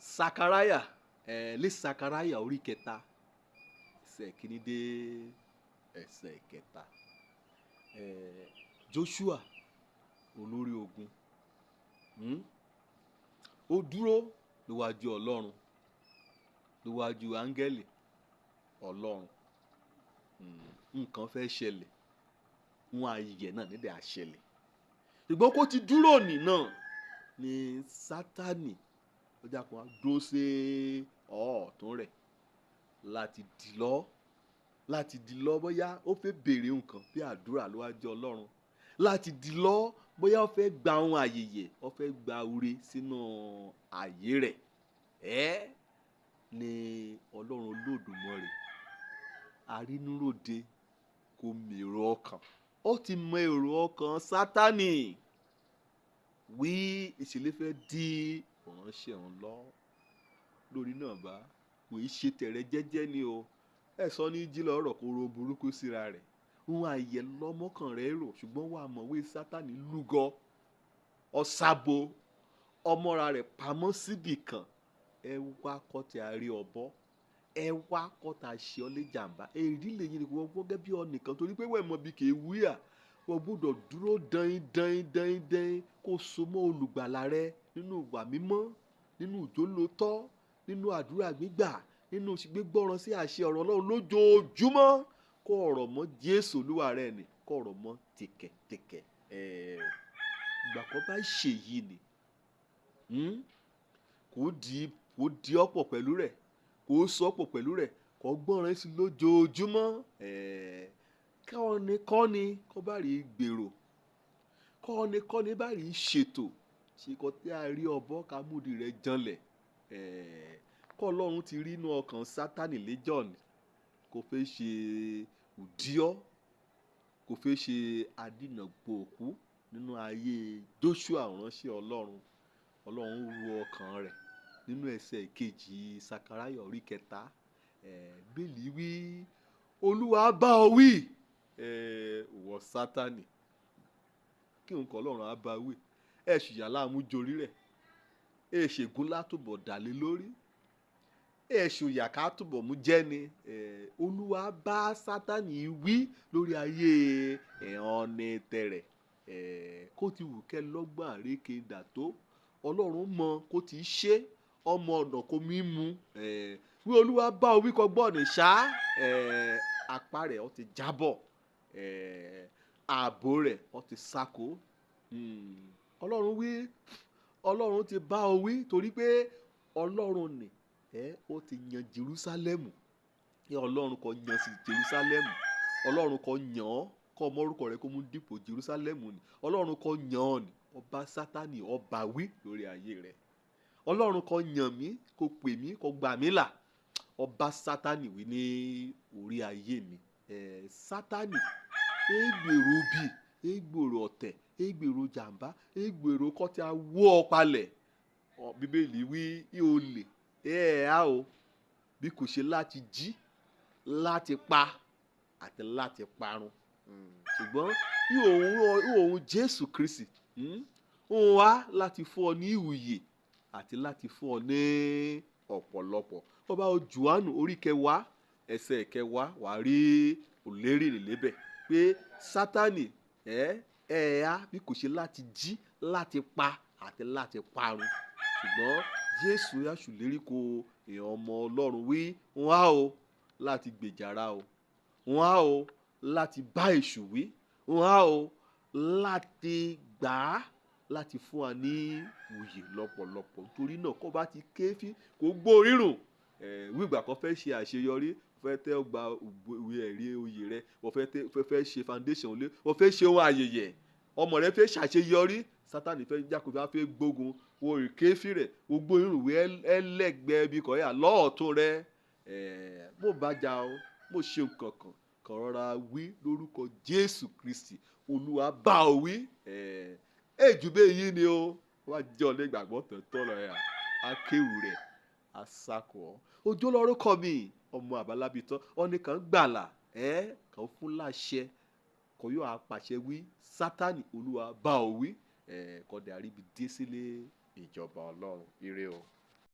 sakaraya lé sakaraya orí kẹta ẹsẹ̀ kìíní dé ẹsẹ̀ kẹta. Joshua olórí ogun ó dúró níwájú Ọlọ́run, níwájú áńgẹ́lì Ọlọ́run. Nǹkan fẹ́ ṣẹlẹ̀, wọn ayẹyẹ náà nídìí àṣẹlẹ̀. Ṣùgbọ́n kó ti dúró nì náà ni Sátánì ọjà kan dúró sí ọ̀ọ́tún rẹ̀ láti dì lọ́ bóyá ó fẹ́ béèrè nǹkan bí àdúrà níwájú Ọlọ́run, láti dì lọ́ bóyá ó fẹ́ gba ohun àyẹyẹ, ó fẹ́ gba oore sínú ayé rẹ̀. Ni Ọlọ́run Olódùmarè arínúròde kò mèrò ọkàn, ó ti mọ èrò ọkàn Sátánì wí ìṣẹ̀lẹ̀ fẹ́ dí ìránṣẹ́ òun lọ. Lórí náà bá kò í ṣe tẹ̀rẹ̀ jẹ́jẹ́ ni o, ẹ sọ ní jílọ̀ ọ̀rọ̀ kó ro burúkú síra rẹ̀, òun àyẹ̀ lọ́mọkàn rẹ̀ rò. Ṣùgbọ́n wà mọ̀wé Sátánì lúgọ ọ̀sàbò ọmọra rẹ̀ pamọ́ síbì kan. Ẹ wá kọ́ tí a rí ọbọ̀, ẹ wá kọ́ tá a ṣe ọ́ lé jàǹbá. Èrí lè yin ìwọ gẹ́gẹ́ bí ọ̀nìkan, torí pé wẹ́ẹ̀ mọ̀ bí kì í wúyà. Wọ́n gbọ́dọ̀ dúró dán kó so mọ́ olùgbàlà rẹ nínú ìwà mímọ́, nínú ìjólótọ́, nínú àdúrà gbígbà, nínú gbígbọ́ràn sí àṣẹ ọ̀rọ̀ Ọlọ́run lójoojúmọ́. Kó ọ̀rọ̀ mọ́ Jésù Olúwa rẹ ni, kó ọ̀rọ̀ mọ́ tìkẹ̀tìkẹ̀. Ìgbà kan bá ṣèyí ni kò di ọ̀pọ̀ pẹ̀lú rẹ̀, kò sọ ọ̀pọ̀ pẹ̀lú rẹ̀, kò gbọ́ràn sí lójoojúmọ́. Kọ́ni kó bá rí gbèrò, kọ́ni bá rí ṣètò, ṣe kọ́ tí a rí ọbọ̀ ká múdi rẹ̀ janlẹ̀. Kọ́ Ọlọ́run ti rí inú ọkàn Sátánì lẹ́jọ́ ni, kò fẹ́ ṣe òdíọ́, kò fẹ́ ṣe adínàgbòkú nínú ayé Joshua ìránṣẹ́ Ọlọ́run. Ọlọ́run ru ọkàn rẹ̀ nínú ẹsẹ̀ kejì Sakaraya orí kẹta. Bíbélì wí Olúwa bá ọ wí, ìwọ Sátánì. Kí nǹkan Ọlọ́run á bá wí, ẹ ṣìyà láàmú jorí rẹ̀, ẹ ṣègùn látòbọ̀ dàlé lórí, ẹ ṣòyà ká túbọ̀ mú jẹ́ ni. Olúwa bá Sátánì wí lórí ayé ọ̀nà tẹ̀rẹ̀. Kó ti wù kẹ́ lọ́gbọ́n àrékè dà tó, Ọlọ́run mọ kó ti ṣe ọmọ ọ̀nà kó mí mu. Wí Olúwa bá ọ wí kọ gbọ́ ní ṣá. Apá rẹ̀ ó ti jábọ̀, ààbò rẹ̀ ó ti sáko. Ọlọ́run wí, Ọlọ́run ti bá ọ wí, torí pé Ọlọ́run ni ó ti yan Jerúsálẹ́mù. Ọlọ́run kò yan sí Jerúsálẹ́mù, Ọlọ́run kò yàn ọ́ kọ́ ọmọ orúkọ rẹ̀ kó mú dípò Jerúsálẹ́mù ni. Ọlọ́run kò yàn ọ́ ni, ọba Sátánì ọba wí lórí ayé rẹ̀. Ọlọ́run kò yàn mí, kò pè mí, kò gbà mí là, ọba Sátánì wí ní orí ayé mi. Sátánì gbèrò bí, gbèrò ọ̀tẹ̀, gbèrò jàǹbá, gbèrò kọ́ tí a wó ọ palẹ̀. Bíbélì wí olè o bí kò ṣe láti jí, láti pa àti láti parun. Ṣùgbọ́n òun Jésù Kristi òun wá láti fún ọ ní ìwòye àti láti fún ọ ní ọ̀pọ̀lọpọ̀. Ọba Jòhánù orí kẹwàá ẹsẹ̀ kẹwàá wà rí òlérí lébẹ̀ pé Sátánì bí kò ṣe láti jí, láti pa àti láti parun. Ṣùgbọ́n Jésù yàṣùlérí kó èèyàn ọmọ Ọlọ́run wí wọ́n á o láti gbèjàrà o, wọ́n á o láti bá èṣù wí, wọ́n á o láti gbà á, láti fún wa ní òye lọ́pọ̀lọpọ̀. Torí náà kó bá ti kéfì kó gbórírùn. Wígbà kan fẹ́ ṣe àṣeyọrí, fẹ́ tẹ́ gba ìwé ẹ̀rí oyè rẹ, wọ́n fẹ́ ṣe foundation lé, wọ́n fẹ́ ṣe ohun ayẹyẹ, ọmọ rẹ fẹ́ ṣàṣeyọrí, Sátánì fẹ́ jákòó bá fẹ́ gbógun wo ìkéfì rẹ̀, gbogbo irúwé ẹlẹ́gbẹ́ bí kò yà lọ́ọ̀tún rẹ. Mo bá jà o, mo ṣe nǹkan kan rọra wí lórúkọ Jésù Kristi, Olúwa bá ọ wí. Èjù bẹ́ẹ̀ yí ni o, wá jẹ́ ọ lẹ́gbàgbọ́ tọ̀tọ̀ lọ yà, akéwù rẹ̀ asakọ̀. Ojú lórúkọ mi, ọmọ àbálábítọ́, ọ̀nìkan gbàlà, kan fún láṣẹ, kò yóò apàṣẹ wí, Sátánì Olúwa bá ọ wí. Kọ́dẹ̀ àríbi dé sílé ìjọba Ọlọ́run. Ire o.